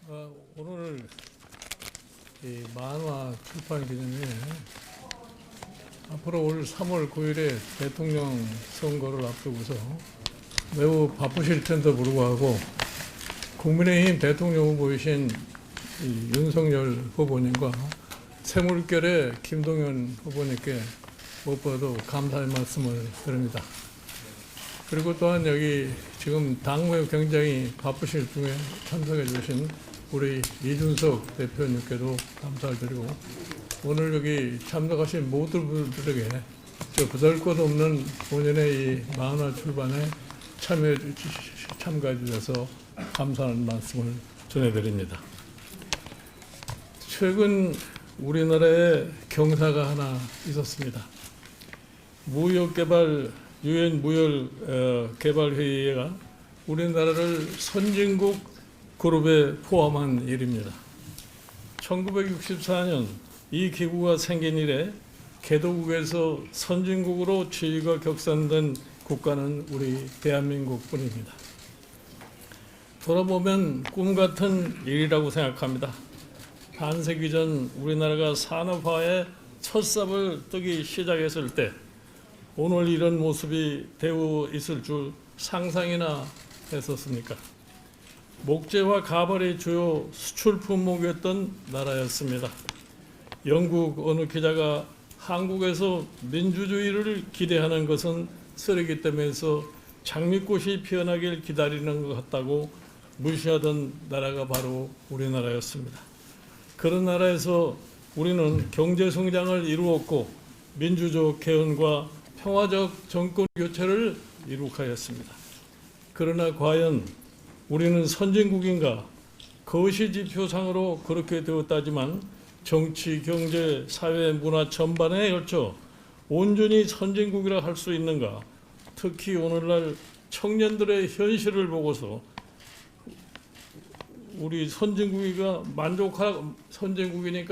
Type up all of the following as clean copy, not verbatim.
오늘 이 만화 출판 기념일에 앞으로 올 3월 9일에 대통령 선거를 앞두고서 매우 바쁘실 텐데 불구하고 국민의힘 대통령 후보이신 윤석열 후보님과 새물결의 김동연 후보님께 무엇보다도 감사의 말씀을 드립니다. 그리고 또한 여기 지금 당무에 굉장히 바쁘실 중에 참석해 주신 우리 이준석 대표님께도 감사를 드리고 오늘 여기 참석하신 모든 분들에게 보잘것없는 본인의 이 만화 출판에 참가해 주셔서 감사하는 말씀을 전해드립니다. 최근 우리나라에 경사가 하나 있었습니다. 유엔 무역개발회의가 우리나라를 선진국 그룹에 포함한 일입니다. 1964년 이 기구가 생긴 이래 개도국에서 선진국으로 지위가 격상된 국가는 우리 대한민국뿐입니다. 돌아보면 꿈 같은 일이라고 생각합니다. 반세기 전 우리나라가 산업화의 첫 삽을 뜨기 시작했을 때 오늘 이런 모습이 되어 있을 줄 상상이나 했었습니까? 목재와 가발이 주요 수출 품목이었던 나라였습니다. 영국 어느 기자가 한국에서 민주주의를 기대하는 것은 쓰레기 댐에서 장미꽃이 피어나길 기다리는 것 같다고 무시하던 나라가 바로 우리나라였습니다. 그런 나라에서 우리는 경제 성장을 이루었고 민주적 개헌과 평화적 정권 교체를 이룩하였습니다. 그러나 과연 우리는 선진국인가? 거시지표상으로 그렇게 되었다지만 정치, 경제, 사회, 문화 전반에 걸쳐 온전히 선진국이라 할 수 있는가? 특히 오늘날 청년들의 현실을 보고서 우리 선진국이니까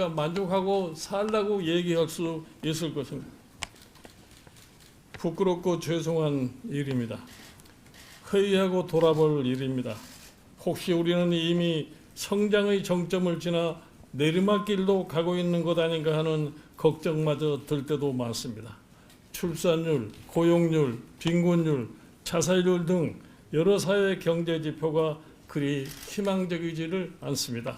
만족하고 살라고 얘기할 수 있을 것입니다. 부끄럽고 죄송한 일입니다. 회의하고 돌아볼 일입니다. 혹시 우리는 이미 성장의 정점을 지나 내리막길로 가고 있는 것 아닌가 하는 걱정마저 들 때도 많습니다. 출산율, 고용률, 빈곤율, 자살률 등 여러 사회 경제 지표가 그리 희망적이지를 않습니다.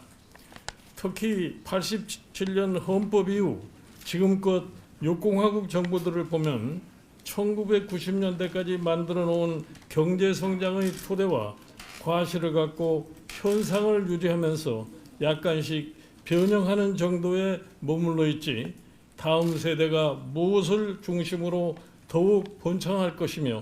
특히 87년 헌법 이후 지금껏 육공화국 정부들을 보면 1990년대까지 만들어 놓은 경제 성장의 토대와 과실을 갖고 현상을 유지하면서 약간씩 변형하는 정도에 머물러 있지 다음 세대가 무엇을 중심으로 더욱 번창할 것이며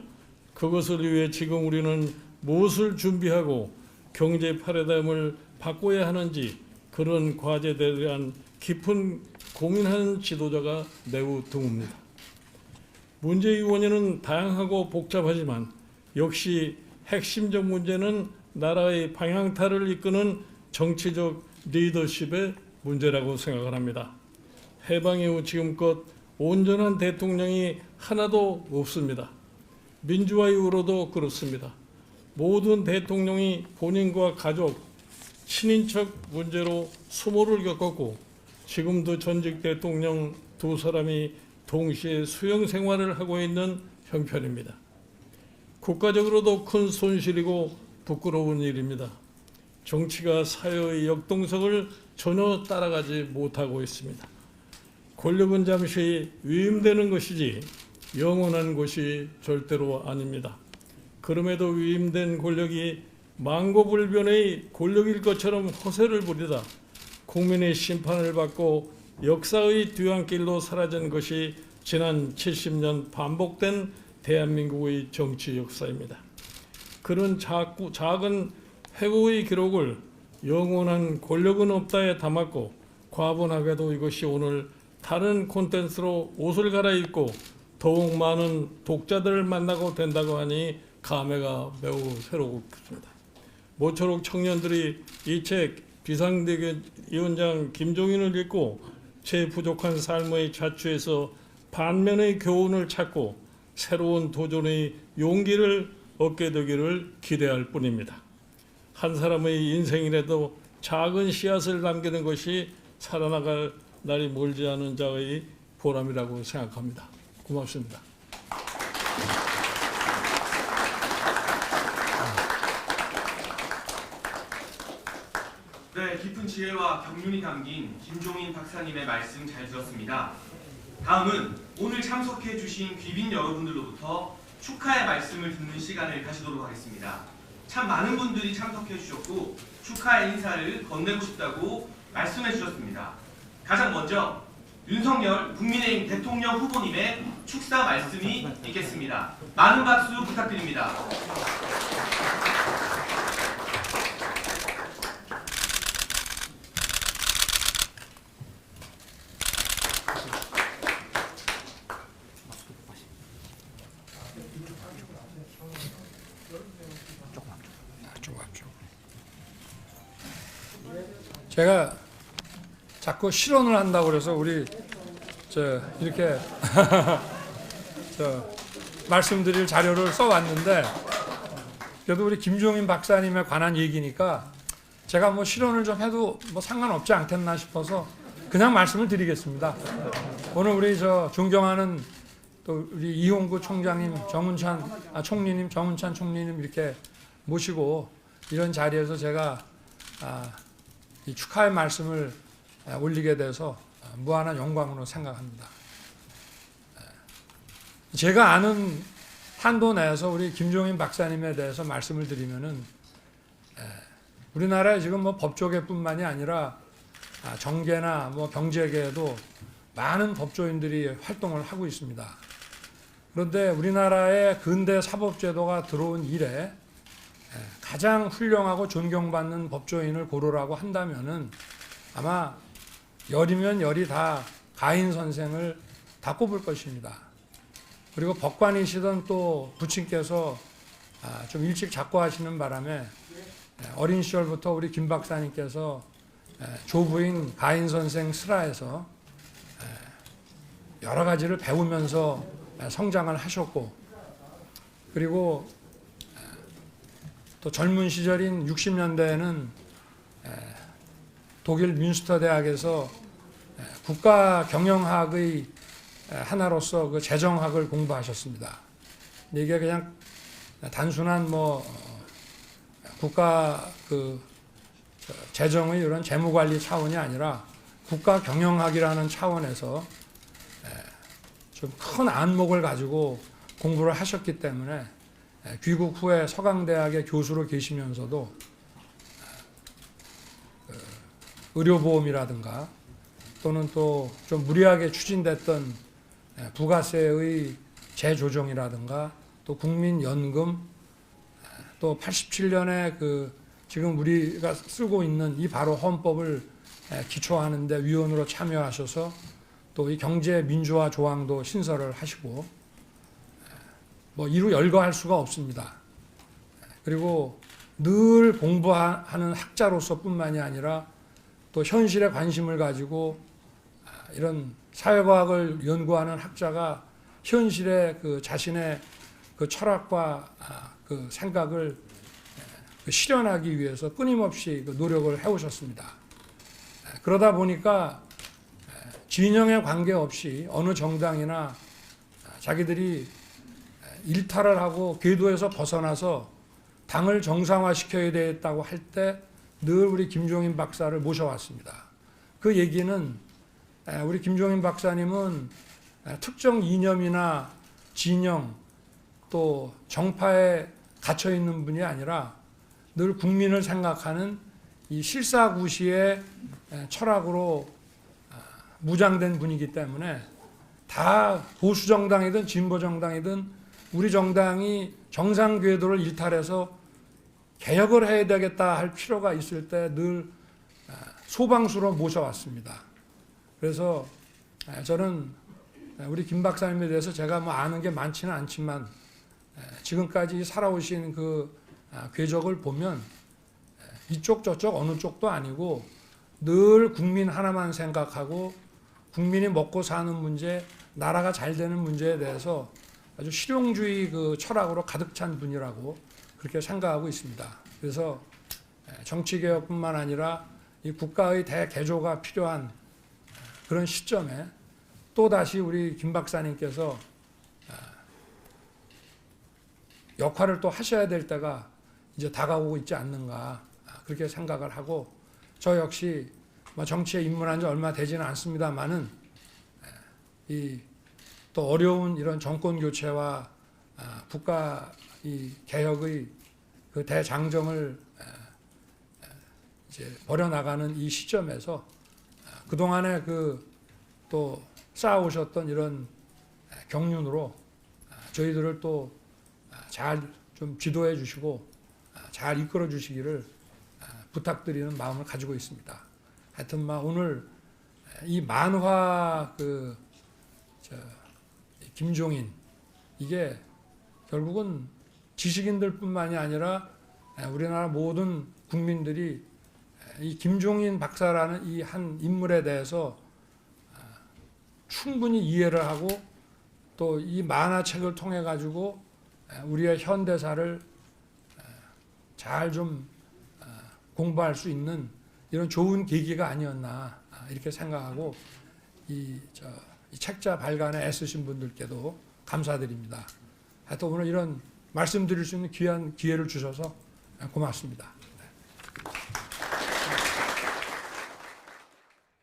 그것을 위해 지금 우리는 무엇을 준비하고 경제 패러다임을 바꿔야 하는지 그런 과제에 대한 깊은 고민하는 지도자가 매우 드뭅니다. 문제의 원인은 다양하고 복잡하지만 역시 핵심적 문제는 나라의 방향타를 이끄는 정치적 리더십의 문제라고 생각을 합니다. 해방 이후 지금껏 온전한 대통령이 하나도 없습니다. 민주화 이후로도 그렇습니다. 모든 대통령이 본인과 가족, 친인척 문제로 수모를 겪었고 지금도 전직 대통령 두 사람이 동시에 수용 생활을 하고 있는 형편입니다. 국가적으로도 큰 손실이고 부끄러운 일입니다. 정치가 사회의 역동성을 전혀 따라가지 못하고 있습니다. 권력은 잠시 위임되는 것이지 영원한 것이 절대로 아닙니다. 그럼에도 위임된 권력이 망고불변의 권력일 것처럼 허세를 부리다 국민의 심판을 받고 역사의 뒤안길로 사라진 것이 지난 70년 반복된 대한민국의 정치 역사입니다. 그런 작은 회고의 기록을 영원한 권력은 없다에 담았고 과분하게도 이것이 오늘 다른 콘텐츠로 옷을 갈아입고 더욱 많은 독자들을 만나고 된다고 하니 감회가 매우 새롭습니다. 모쪼록 청년들이 이 책 비상대위원장 김종인을 읽고 제 부족한 삶의 자취에서 반면의 교훈을 찾고 새로운 도전의 용기를 얻게 되기를 기대할 뿐입니다. 한 사람의 인생이라도 작은 씨앗을 남기는 것이 살아나갈 날이 멀지 않은 자의 보람이라고 생각합니다. 고맙습니다. 네, 깊은 지혜와 경륜이 담긴 김종인 박사님의 말씀 잘 들었습니다. 다음은 오늘 참석해 주신 귀빈 여러분들로부터 축하의 말씀을 듣는 시간을 가지도록 하겠습니다. 참 많은 분들이 참석해 주셨고 축하의 인사를 건네고 싶다고 말씀해 주셨습니다. 가장 먼저 윤석열 국민의힘 대통령 후보님의 축사 말씀이 있겠습니다. 많은 박수 부탁드립니다. 제가 자꾸 실언을 한다고 그래서 우리 이렇게 말씀드릴 자료를 써왔는데, 그래도 우리 김종인 박사님에 관한 얘기니까 제가 뭐 실언을 좀 해도 뭐 상관없지 않겠나 싶어서 그냥 말씀을 드리겠습니다. 오늘 우리 존경하는 또 우리 이홍구 총장님, 총리님, 정운찬 총리님 이렇게 모시고 이런 자리에서 제가 이 축하의 말씀을 올리게 돼서 무한한 영광으로 생각합니다. 제가 아는 한도 내에서 우리 김종인 박사님에 대해서 말씀을 드리면은, 우리나라에 지금 뭐 법조계뿐만이 아니라 정계나 뭐 경제계에도 많은 법조인들이 활동을 하고 있습니다. 그런데 우리나라의 근대 사법제도가 들어온 이래 가장 훌륭하고 존경받는 법조인을 고르라고 한다면은 아마 열이면 열이 다 가인 선생을 다 꼽을 것입니다. 그리고 법관이시던 또 부친께서 좀 일찍 작고하시는 바람에 어린 시절부터 우리 김 박사님께서 조부인 가인 선생 슬하에서 여러 가지를 배우면서 성장을 하셨고, 그리고 또 젊은 시절인 60년대에는 독일 뮌스터 대학에서 국가 경영학의 하나로서 그 재정학을 공부하셨습니다. 이게 그냥 단순한 뭐 국가 그 재정의 이런 재무관리 차원이 아니라 국가 경영학이라는 차원에서 좀 큰 안목을 가지고 공부를 하셨기 때문에 귀국 후에 서강대학의 교수로 계시면서도 의료보험이라든가 또는 또 좀 무리하게 추진됐던 부가세의 재조정이라든가 또 국민연금, 또 87년에 그 지금 우리가 쓰고 있는 이 바로 헌법을 기초하는데 위원으로 참여하셔서 또 이 경제 민주화 조항도 신설을 하시고, 뭐 이루 열거할 수가 없습니다. 그리고 늘 공부하는 학자로서뿐만이 아니라 또 현실에 관심을 가지고 이런 사회과학을 연구하는 학자가 현실에 그 자신의 그 철학과 그 생각을 실현하기 위해서 끊임없이 그 노력을 해오셨습니다. 그러다 보니까 진영에 관계없이 어느 정당이나 자기들이 일탈을 하고 궤도에서 벗어나서 당을 정상화시켜야 되겠다고 할 때 늘 우리 김종인 박사를 모셔왔습니다. 그 얘기는 우리 김종인 박사님은 특정 이념이나 진영 또 정파에 갇혀 있는 분이 아니라 늘 국민을 생각하는 이 실사구시의 철학으로 무장된 분이기 때문에 다 보수 정당이든 진보 정당이든 우리 정당이 정상 궤도를 일탈해서 개혁을 해야 되겠다 할 필요가 있을 때 늘 소방수로 모셔왔습니다. 그래서 저는 우리 김 박사님에 대해서 제가 뭐 아는 게 많지는 않지만 지금까지 살아오신 그 궤적을 보면 이쪽 저쪽 어느 쪽도 아니고 늘 국민 하나만 생각하고 국민이 먹고 사는 문제, 나라가 잘 되는 문제에 대해서 아주 실용주의 그 철학으로 가득 찬 분이라고 그렇게 생각하고 있습니다. 그래서 정치개혁뿐만 아니라 이 국가의 대개조가 필요한 그런 시점에 또 다시 우리 김 박사님께서 역할을 또 하셔야 될 때가 이제 다가오고 있지 않는가 그렇게 생각을 하고 저 역시 뭐 정치에 입문한 지 얼마 되지는 않습니다만은 이 또 어려운 이런 정권 교체와 국가 이 개혁의 그 대장정을 이제 벌여나가는 이 시점에서 그동안에 그 또 쌓아오셨던 이런 경륜으로 저희들을 또 잘 좀 지도해 주시고 잘 이끌어 주시기를 부탁드리는 마음을 가지고 있습니다. 하여튼 오늘 이 만화 김종인 이게 결국은 지식인들뿐만이 아니라 우리나라 모든 국민들이 이 김종인 박사라는 이 한 인물에 대해서 충분히 이해를 하고 또 이 만화책을 통해 가지고 우리의 현대사를 잘 좀 공부할 수 있는 이런 좋은 계기가 아니었나 이렇게 생각하고 이 책자 발간에 애쓰신 분들께도 감사드립니다. 하여튼 오늘 이런 말씀드릴 수 있는 귀한 기회를 주셔서 고맙습니다.